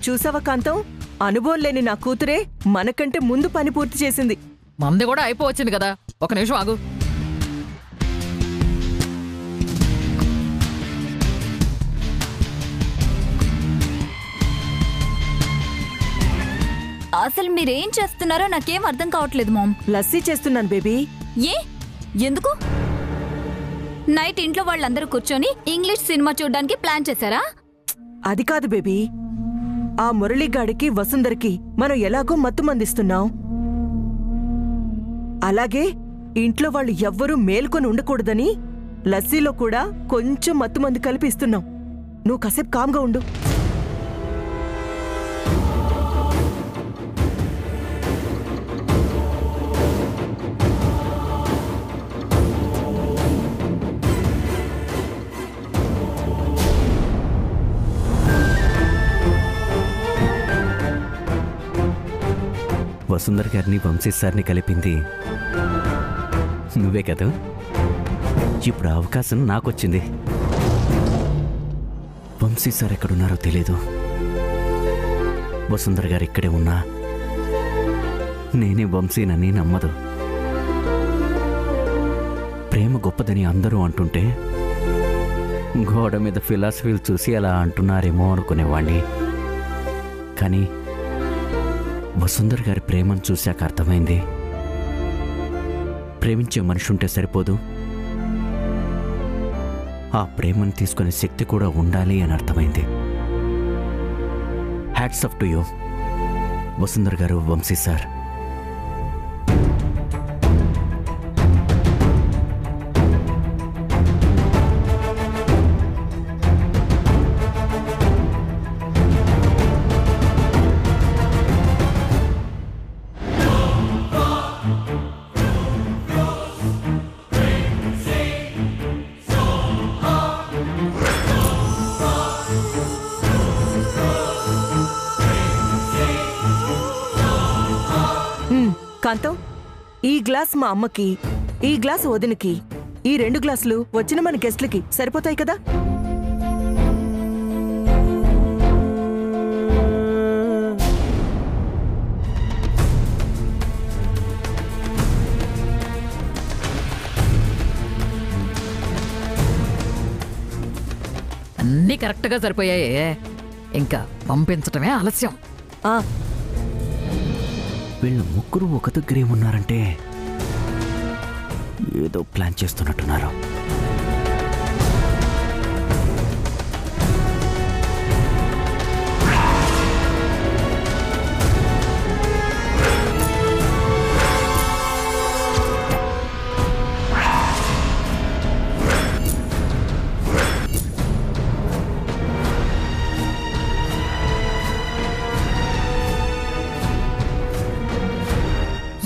చూసావా కాంతం, అనుభవం లేని నా కూతురే మనకంటే ముందు పని పూర్తి చేసింది. మంది కూడా అయిపోవచ్చింది కదా, ఒక నిమిషం ఆగు. అసలు మీరేం చేస్తున్నారో నాకేం అర్థం కావట్లేదు మామ్. లస్సీ చేస్తున్నాను బేబీ. ఏ ఎందుకు? నైట్ ఇంట్లో వాళ్ళందరూ కూర్చొని ఇంగ్లీష్ సినిమా చూడ్డానికి ప్లాన్ చేశారా? అది కాదు బేబీ, ఆ మురళీగాడికి వసుందరికి మనం ఎలాగో మత్తు మందిస్తున్నాం, అలాగే ఇంట్లో వాళ్ళు ఎవ్వరూ మేల్కొని ఉండకూడదని లస్సీలో కూడా కొంచెం మత్తు మంది కలిపిస్తున్నాం. నువ్వు కాసేపు కామ్గా ఉండు. వసుంధర్ గారిని వంశీ సార్ని కలిపింది నువ్వే కదా. ఇప్పుడు అవకాశం నాకొచ్చింది. వంశీ సార్ ఎక్కడున్నారో తెలీదు. వసుంధర్ గారు ఇక్కడే ఉన్నా నేనే వంశీనని నమ్మదు. ప్రేమ గొప్పదని అందరూ అంటుంటే గోడ మీద ఫిలాసఫీలు చూసి అలా అంటున్నారేమో అనుకునేవాణ్ణి. కానీ వసుంధర్ గారి ప్రేమను చూశాక అర్థమైంది, ప్రేమించే మనిషి ఉంటే సరిపోదు, ఆ ప్రేమను తీసుకునే శక్తి కూడా ఉండాలి అని అర్థమైంది. Hats off to you Vasundhar గారు, వంశీ సార్. కాంతం, ఈ గ్లాస్ మా అమ్మకి, ఈ గ్లాస్ వదినకి, ఈ 2 గ్లాసులు వచ్చిన మన గెస్ట్లకి సరిపోతాయి కదా? అన్నీ కరెక్ట్గా సరిపోయాయే, ఇంకా పంపించటమే ఆలస్యం. వీళ్ళు ముగ్గురు ఒక దగ్గరే ఉన్నారంటే ఏదో ప్లాన్ చేస్తున్నట్టున్నారు.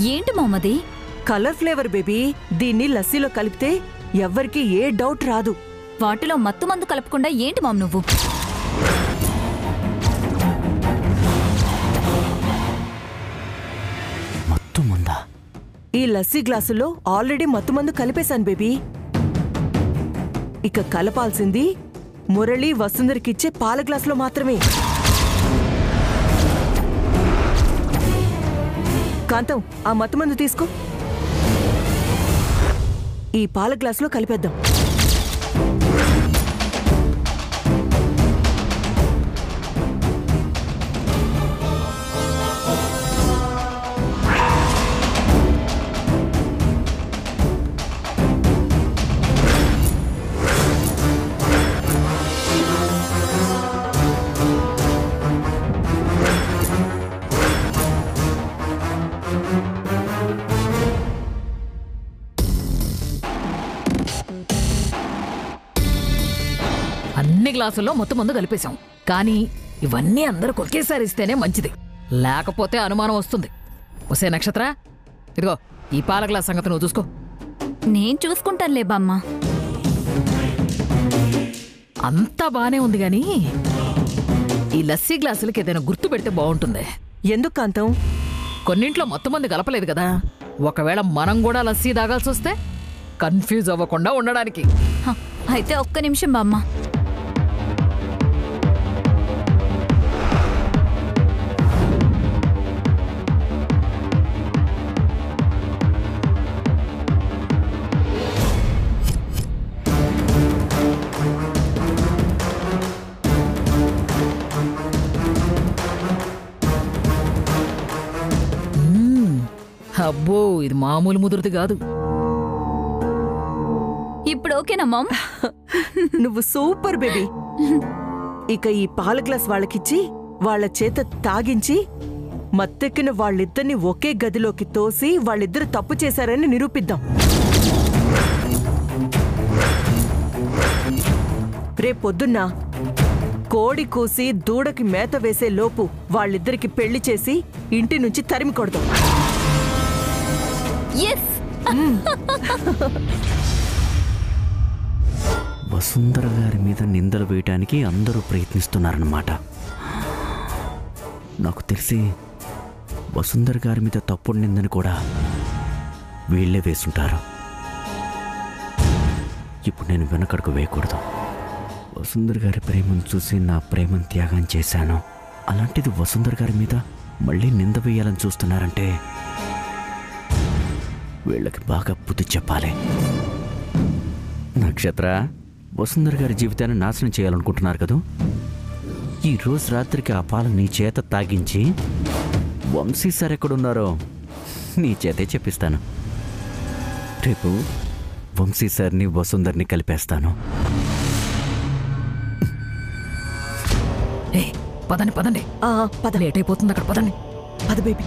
ఏంటి మామది? Colour flavour baby. దీన్ని లస్సీలో కలిపితే ఎవ్వరికి ఏ డౌట్ రాదు. వాటిలో మత్తు మందు కలపకుండా ఏంటి మామ్ నువ్వు? మత్తు మందా? ఈ లస్సీ గ్లాసులో ఆల్రెడీ మత్తుమందు కలిపేశాను బేబీ. ఇక కలపాల్సింది మురళి వసుందరికిచ్చే పాల గ్లాసులో మాత్రమే. కాంతం, ఆ మత్తుమందు తీసుకో, ఈ పాల గ్లాసులో కలిపేద్దాం. అన్ని గ్లాసుల్లో మొత్తం మందు కలిపేశాం, కానీ ఇవన్నీ అందరూ ఒకేసారి ఇస్తేనే మంచిది, లేకపోతే అనుమానం వస్తుంది. ఒసే నక్షత్ర, ఇదిగో ఈ పాల గ్లాస్ సంగతి నువ్వు చూసుకో. నేను చూసుకుంటానులే బామ్మ. అంతా బానే ఉంది గాని ఈ లస్సీ గ్లాసులకి ఏదైనా గుర్తు పెడితే బాగుంటుంది. ఎందుకు కాంతం? కొన్నింట్లో మొత్తం మంది కలపలేదు కదా, ఒకవేళ మనం కూడా లస్సీ తాగాల్సి వస్తే కన్ఫ్యూజ్ అవ్వకుండా ఉండడానికి. అయితే ఒక్క నిమిషం బామ్మ. అబ్బో ఇది మామూలు ముదురుది కాదు. ఇప్పుడు ఓకేనా మామ్? నువ్వు సూపర్ బేబీ. ఇక ఈ పాల గ్లాస్ వాళ్ళకిచ్చి వాళ్ళ చేత తాగించి మత్తెక్కిన వాళ్ళిద్దరిని ఒకే గదిలోకి తోసి వాళ్ళిద్దరు తప్పు చేశారని నిరూపిద్దాం. రేపొద్దున్న కోడి కూసి దూడకి మేత వేసే లోపు వాళ్ళిద్దరికి పెళ్లి చేసి ఇంటి నుంచి తరిమి కొడదాం. వసుంధర గారి మీద నిందలు వేయటానికి అందరూ ప్రయత్నిస్తున్నారన్నమాట. నాకు తెలిసి వసుంధర గారి మీద తప్పుడు నిందని కూడా వీళ్లే వేసుంటారు. ఇప్పుడు నేను వెనకడుగు వేయకూడదు. వసుంధర గారి ప్రేమను చూసి నా ప్రేమను త్యాగం చేశాను. అలాంటిది వసుంధర గారి మీద మళ్ళీ నింద వేయాలని చూస్తున్నారంటే వీళ్ళకి బాగా బుద్ధి చెప్పాలి. నక్షత్ర, వసుంధర గారి జీవితాన్ని నాశనం చేయాలనుకుంటున్నారు కదూ? ఈ రోజు రాత్రికి ఆ పాలు నీ చేత తాగించి వంశీ సార్ ఎక్కడున్నారో నీ చేతే చెప్పిస్తాను. రేపు వంశీ సార్ని వసుంధర్ని కలిపేస్తాను. పదండి పదండి, పద. లేట్ అయిపోతుంది అక్కడ. పదండి పద బేబీ.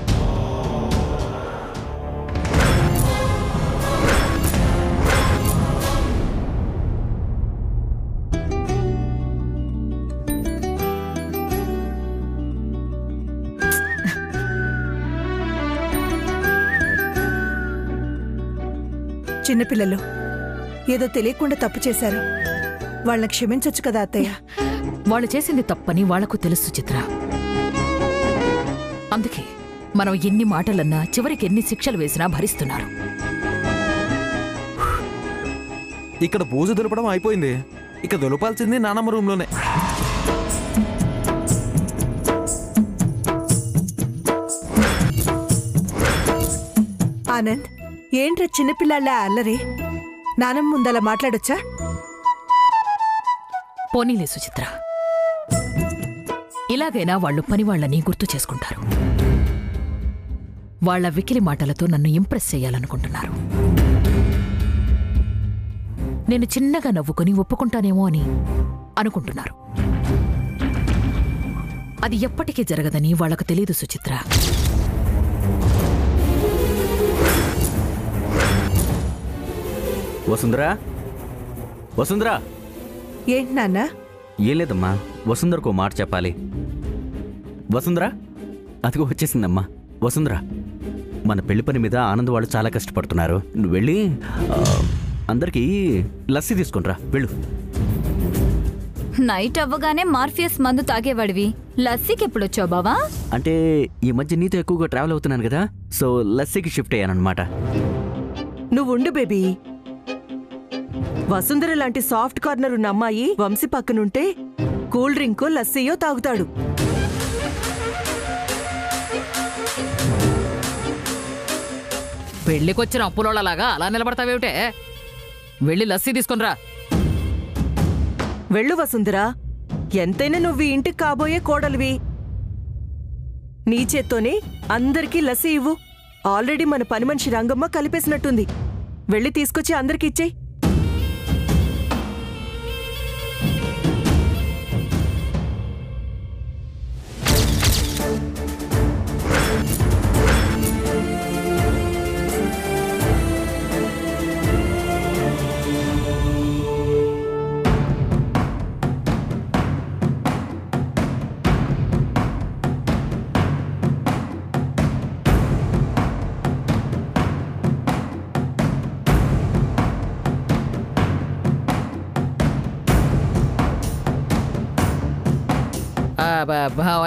చిన్నపిల్లలు ఏదో తెలియకుండా తప్పు చేశారు. వాళ్ళని క్షమించొచ్చు కదా అత్తయ్య? వాళ్ళు చేసింది తప్పని వాళ్లకు తెలుసు చిత్ర. అందుకే మనం ఎన్ని మాటలన్నా చివరికి ఎన్ని శిక్షలు వేసినా భరిస్తున్నారు. ఇక్కడ పూజ దులపడం అయిపోయింది. ఇక దులపాల్సింది నానమ్మ రూమ్లోనే. ఆనంద్, ఏంట్రా చిన్నపిల్లాళ్ళ అల్లరి? నానమ్మ ముందలా మాట్లాడొచ్చా? పోనీలే సుచిత్ర, ఇలాగైనా వాళ్ళు పని వాళ్ళని గుర్తు చేసుకుంటారు. వాళ్ల వికిలి మాటలతో నన్ను ఇంప్రెస్ చెయ్యాలనుకుంటున్నారు. నేను చిన్నగా నవ్వుకుని ఒప్పుకుంటానేమో అని అనుకుంటున్నారు. అది ఎప్పటికీ జరగదని వాళ్లకు తెలీదు సుచిత్ర. వసుంధరా, వసుంధరా. ఏంటి నాన్న? ఏం లేదమ్మా, వసుంధరకు మాట చెప్పాలి. వసుంధరా, అదిగో వచ్చేసిందమ్మా. వసుంధరా, మన పెళ్లి పని మీద ఆనంద్ వాళ్ళు చాలా కష్టపడుతున్నారు. నువ్వు వెళ్ళి అందరికీ లస్సీ తీసుకునిరా, వెళ్ళు. నైట్ అవ్వగానే మార్ఫియస్ మందు తాగేవాడివి, లస్సీకి ఎప్పుడొచ్చావు బావా? అంటే ఈ మధ్య నీతో ఎక్కువగా ట్రావెల్ అవుతున్నాను కదా, సో లస్సీకి షిఫ్ట్ అయ్యానన్నమాట. నువ్వుండు బేబీ. వసుంధర లాంటి సాఫ్ట్ కార్నర్ ఉన్న అమ్మాయి వంశీ పక్కనుంటే కూల్ డ్రింకో లస్సీయో తాగుతాడు. పెళ్లికొచ్చిన అప్పులోళ్ళలాగా అలా నిలబడతావేమిటే? వెళ్ళి లస్సీ తీసుకునిరా. వెళ్ళు వసుంధరా, ఎంతైనా నువ్వు ఈ ఇంటికి కాబోయే కోడలివి. నీ చేత్తోనే అందరికీ లస్సీ ఇవ్వు. ఆల్రెడీ మన పని మనిషి రంగమ్మ కలిపేసినట్టుంది. వెళ్ళి తీసుకొచ్చి అందరికీ ఇచ్చేయ్.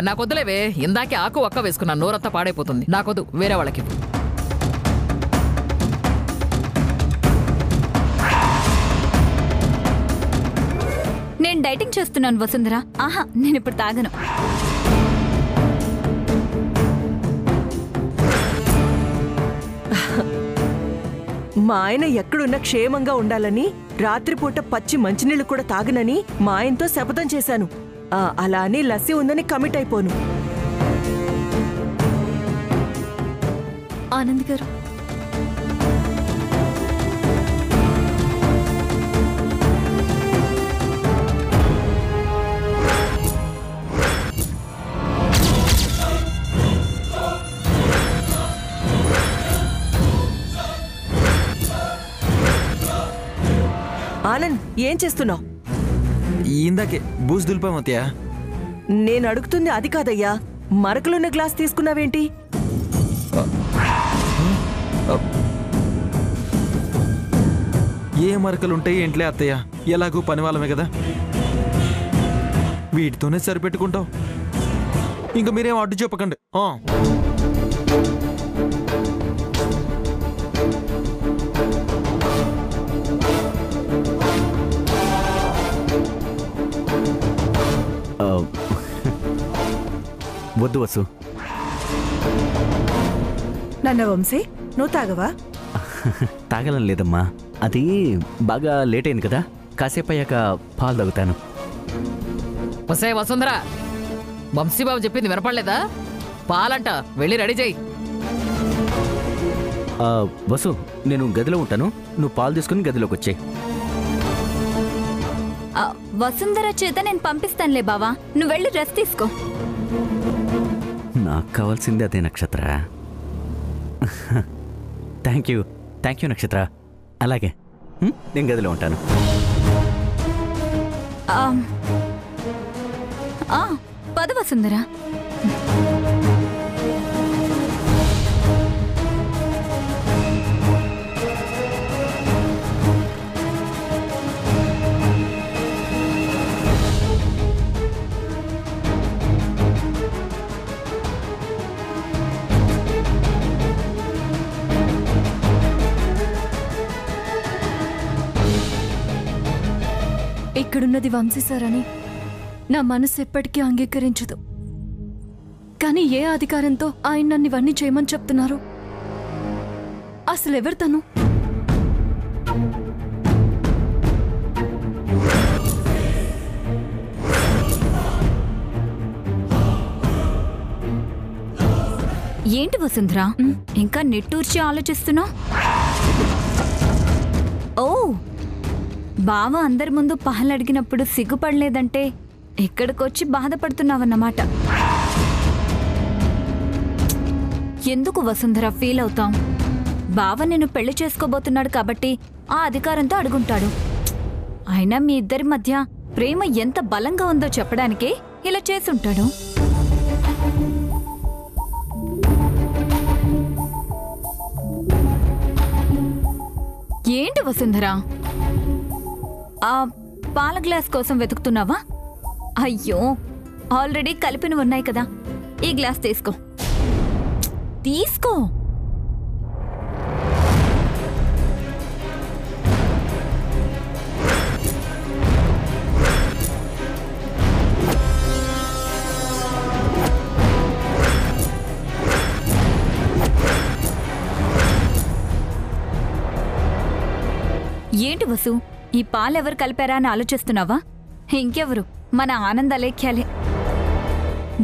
నాకొద్దులేవే, ఇందాకే ఆకు ఒక్క వేసుకున్నా, నోరంతా పాడైపోతుంది. నాకొద్దు, వేరే వాళ్ళకి. నేను డైటింగ్ చేస్తున్నాను వసుంధర. ఆహా, నేను ఇప్పుడు తాగను. మా ఆయన ఎక్కడున్నా క్షేమంగా ఉండాలని రాత్రిపూట పచ్చి మంచినీళ్లు కూడా తాగనని మా ఆయనతో శపథం చేశాను. అలా అని లస్సీ ఉందని కమిట్ అయిపోను. ఆనంద్ గారు, ఏం చేస్తున్నావు? ఇందాకే బూజు దులిపాం అత్తయ్య. నేను అడుగుతుంది అది కాదయ్యా, మరకలున్న గ్లాస్ తీసుకున్నావేంటి? ఏ మరకలుంటాయి ఏంట్లే అత్తయ్య, ఎలాగూ పని వాళ్ళమే కదా, వీటితోనే సరిపెట్టుకుంటాం. ఇంకా మీరేం అడ్డు చెప్పకండి. వద్దు వసు. నన్న వంశీ, నువ్వు తాగవా? తాగలం లేదమ్మా, అది బాగా లేట్ అయింది కదా, కాసేపు అయ్యాక పాలు తాగుతాను. వసే వసుంధరా, వంశీబాబు చెప్పింది వినపడలేదా? పాలంట, వెళ్ళి రెడీ చేయి. వసు, నేను గదిలో ఉంటాను, నువ్వు పాలు తీసుకుని గదిలోకి వచ్చాయి. వసుంధర చేత నేను పంపిస్తానులే బావా, నువ్వు వెళ్ళి రెస్ట్ తీసుకో. నాకు కావాల్సింది అదే నక్షత్ర. థ్యాంక్ యూ నక్షత్ర. అలాగే, నేను గదిలో ఉంటాను. పద వసుంధర. ఇక్కడున్నది వంశీ సార్ అని నా మనసు ఎప్పటికీ అంగీకరించదు. కానీ ఏ అధికారంతో ఆయన నన్ను ఇవన్నీ చేయమని చెప్తున్నారు? అసలు ఎవరు తను? ఏంటి వసుంధర, ఇంకా నిట్టూర్చి ఆలోచిస్తున్నా? ఓ, బావ అందరి ముందు పాలు అడిగినప్పుడు సిగ్గుపడలేదంటే ఇక్కడికొచ్చి బాధపడుతున్నావన్నమాట. ఎందుకు వసుంధర ఫీల్ అవుతాం? బావ నిన్ను పెళ్లి చేసుకోబోతున్నాడు కాబట్టి ఆ అధికారంతో అడుగుంటాడు. అయినా మీ ఇద్దరి మధ్య ప్రేమ ఎంత బలంగా ఉందో చెప్పడానికే ఇలా చేసుంటాడు. ఏంటి వసుంధర, ఆ పాల గ్లాస్ కోసం వెతుకుతున్నావా? అయ్యో, ఆల్రెడీ కలిపినవి ఉన్నాయి కదా, ఈ గ్లాస్ తీసుకో. తీసుకో. ఏంటి వసు, ఈ పాలెవరు కలిపారా అని ఆలోచిస్తున్నావా? ఇంకెవరు, మన ఆనంద అలేఖ్యాలే.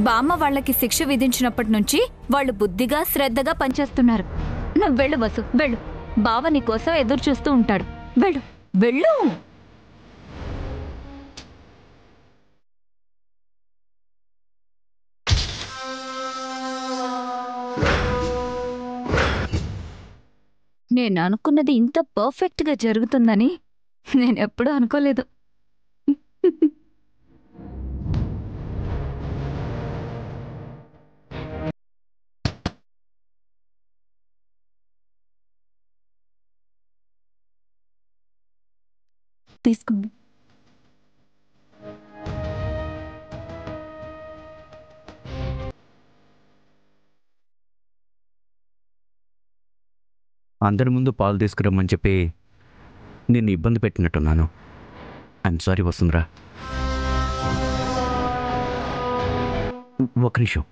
బామ్మ వాళ్లకి శిక్ష విధించినప్పటి నుంచి వాళ్ళు బుద్ధిగా శ్రద్ధగా పనిచేస్తున్నారు. నువ్వు వెళ్ళు వసు, వెళ్ళు. బావ నీకోసం ఎదురు చూస్తూ ఉంటాడు. వెళ్ళు వెళ్ళు. నేను అనుకున్నది ఇంత పర్ఫెక్ట్గా జరుగుతుందని నేను ఎప్పుడూ అనుకోలేదు. తీసుకోండి. అందరి ముందు పాలు తీసుకురమ్మని చెప్పి నిన్ను ఇబ్బంది పెట్టినట్టున్నాను. ఐఎమ్ సారీ వసుంధరా. ఒక నిమిషం.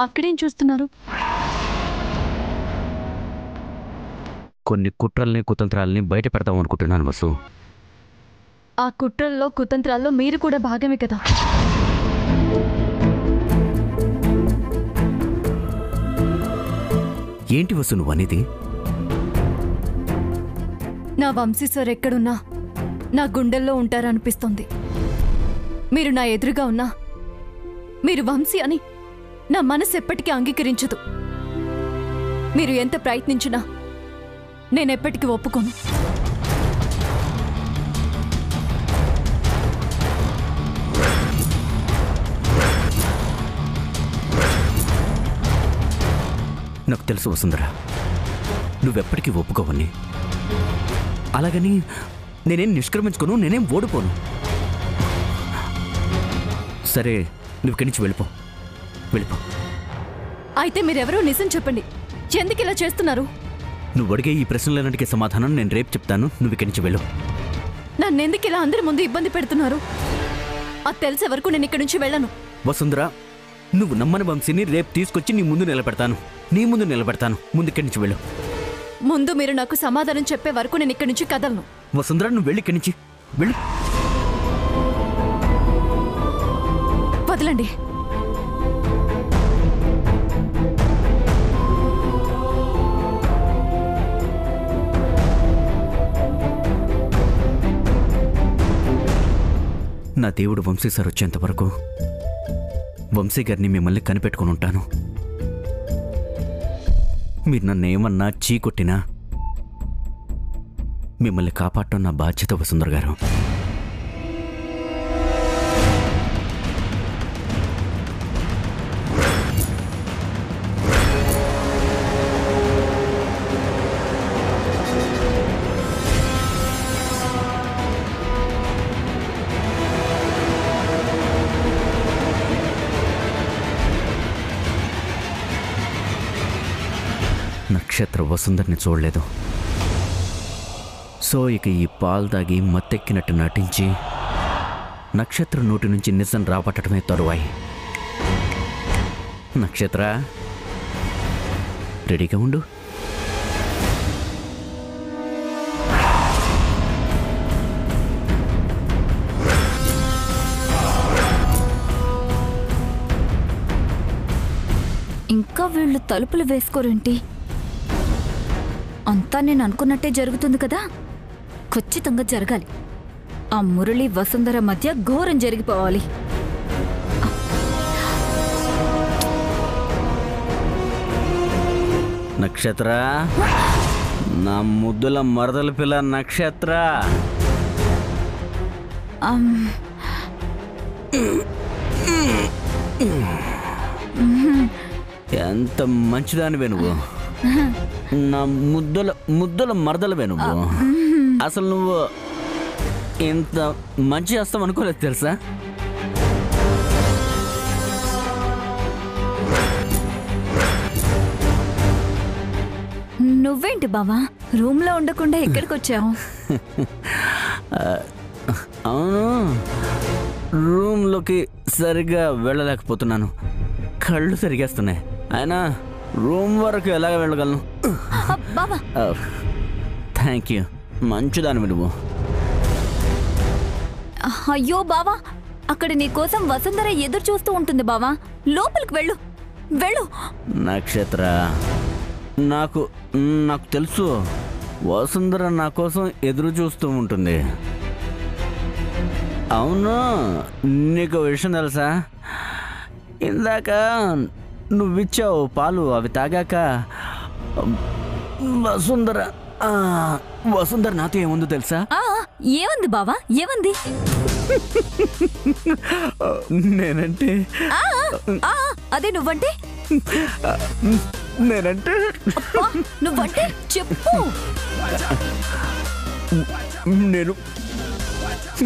అక్కడేం చూస్తున్నారు? కొన్ని కుట్రల్ని కుతంత్రాలని బయట పెడతాం అనుకుంటున్నాను వసు. ఆ కుట్రల్లో కుతంత్రాల్లో మీరు కూడా భాగమే కదా. ఏంటి వసు నువ్వు అనేది? నా వంశీ సార్ ఎక్కడున్నా నా గుండెల్లో ఉంటారనిపిస్తోంది. మీరు నా ఎదురుగా ఉన్నా మీరు వంశీ అని నా మనసు ఎప్పటికీ అంగీకరించదు. మీరు ఎంత ప్రయత్నించినా నేనెప్పటికీ ఒప్పుకోను. నాకు తెలుసు వసుంధర, నువ్వెప్పటికీ ఒప్పుకోవని. అలాగని నేనేం నిష్క్రమించుకోను, నేనేం ఓడిపోను. సరే, నువ్వు ఇక్కడి నుంచి వెళ్ళిపో. అయితే మీరెవరో నిజం చెప్పండి. ఎందుకు ఇలా చేస్తున్నారు? నువ్వు అడిగే ఈ ప్రశ్నలన్నిటికీ సమాధానం నేను రేపు చెప్తాను. నువ్వు ఇక్కడి నుంచి వెళ్ళు. నన్నెందుకు ఇలా అందరి ముందు ఇబ్బంది పెడుతున్నారు? అది తెలిసే వరకు నేను ఇక్కడి నుంచి వెళ్ళను. వసుంధర, నువ్వు నమ్మని వంశీని రేపు తీసుకొచ్చి నీ ముందు నిలబెడతాను. ముందు ఇక్కడి నుంచి వెళ్ళు. ముందు మీరు నాకు సమాధానం చెప్పే వరకు నేను ఇక్కడి నుంచి కదలను. వసుంధర, నువ్వు వెళ్ళి ఇక్కడి నుంచి వెళ్ళు. వదలండి. నా దేవుడు వంశీ సార్ వచ్చేంత వరకు వంశీ గారిని మిమ్మల్ని కనిపెట్టుకుని ఉంటాను. మీరు నన్ను ఏమన్నా చీకొట్టినా మిమ్మల్ని కాపాడటం నా బాధ్యత వసుంధర గారు. నక్షత్ర వసుంధర్ని చూడలేదు. సో ఇక ఈ పాలు తాగి మత్తెక్కినట్టు నటించి నక్షత్ర నోటి నుంచి నిజం రాబట్టడమే తరువాయి. నక్షత్ర, రెడీగా ఉండు. ఇంకా వీళ్ళు తలుపులు వేసుకోరేంటి? అంతా నేను అనుకున్నట్టే జరుగుతుంది కదా. ఖచ్చితంగా జరగాలి. ఆ మురళి వసుంధర మధ్య ఘోరం జరిగిపోవాలి. నక్షత్ర, నా ముద్దుల మరదల పిల్ల నక్షత్ర. ఎంత మంచిదానివే నువ్వు. నా ముద్దుల మరదలవే నువ్వు. అసలు నువ్వు ఇంత మంచి చేస్తావు అనుకోలేదు తెలుసా. నువ్వేంటి బావా రూమ్ లో ఉండకుండా ఎక్కడికి వచ్చావు? అవును, రూమ్లోకి సరిగ్గా వెళ్ళలేకపోతున్నాను. కళ్ళు సరిగేస్తున్నాయి. అయినా రూమ్ వరకు ఎలాగ వెళ్ళగలను? థ్యాంక్ యూ, మంచిదానివి నువ్వు. అయ్యో బావా, అక్కడ నీ కోసం వసుంధర ఎదురు చూస్తూ ఉంటుంది బావా. లోపలికి వెళ్ళు వెళ్ళు. నక్షత్ర, నాకు తెలుసు వసుంధర నా కోసం ఎదురు చూస్తూ ఉంటుంది. అవును, నీకు విషయం తెలుసా? ఇందాక నువ్విచ్చావు పాలు, అవి తాగాక వసుంధర నాతో ఏముందో తెలుసా? ఏముంది బావా, ఏముంది? నేనంటే అదే నువ్వంటే నువ్వంటే చెప్పు.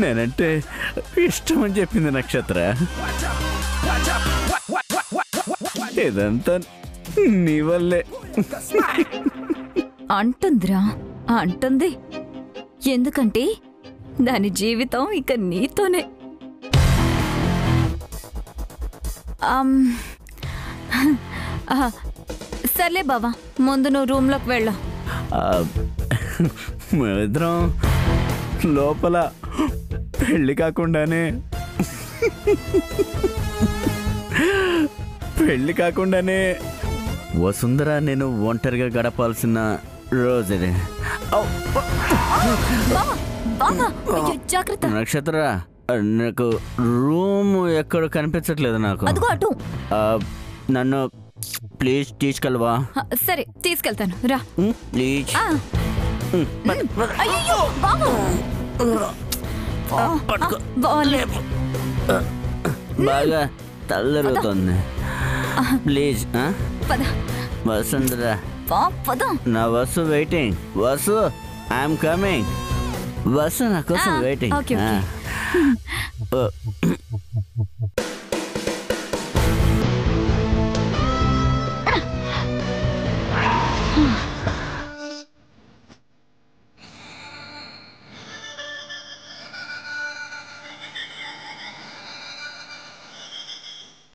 నేనంటే ఇష్టం అని చెప్పింది నక్షత్ర. ఇదంతా నీ వల్లే అంటుందిరా, అంటుంది. ఎందుకంటే దాని జీవితం ఇక నీతోనే. సర్లే బావా, ముందు నువ్వు రూమ్లోకి వెళ్ళా. మేమిద్దరం లోపల పెళ్లి కాకుండానే వసుంధర నేను ఒంటరిగా గడపాల్సిన రోజు ఇది. జాగ్రత్త. నక్షత్ర, నాకు రూమ్ ఎక్కడ కనిపించట్లేదు. నాకు అటు నన్ను ప్లీజ్ తీసుకెళ్ళవా? సరే తీసుకెళ్తాను రా. ప్లీజ్. అయ్యో బాబు బాలే బాగా తల్లరుగుతుంది. ప్లీజ్ పద వసుంధరా, పద. నా Vasu waiting. Vasu, I'm coming. Vasu నా కోసం వెయిటింగ్. Okay, okay.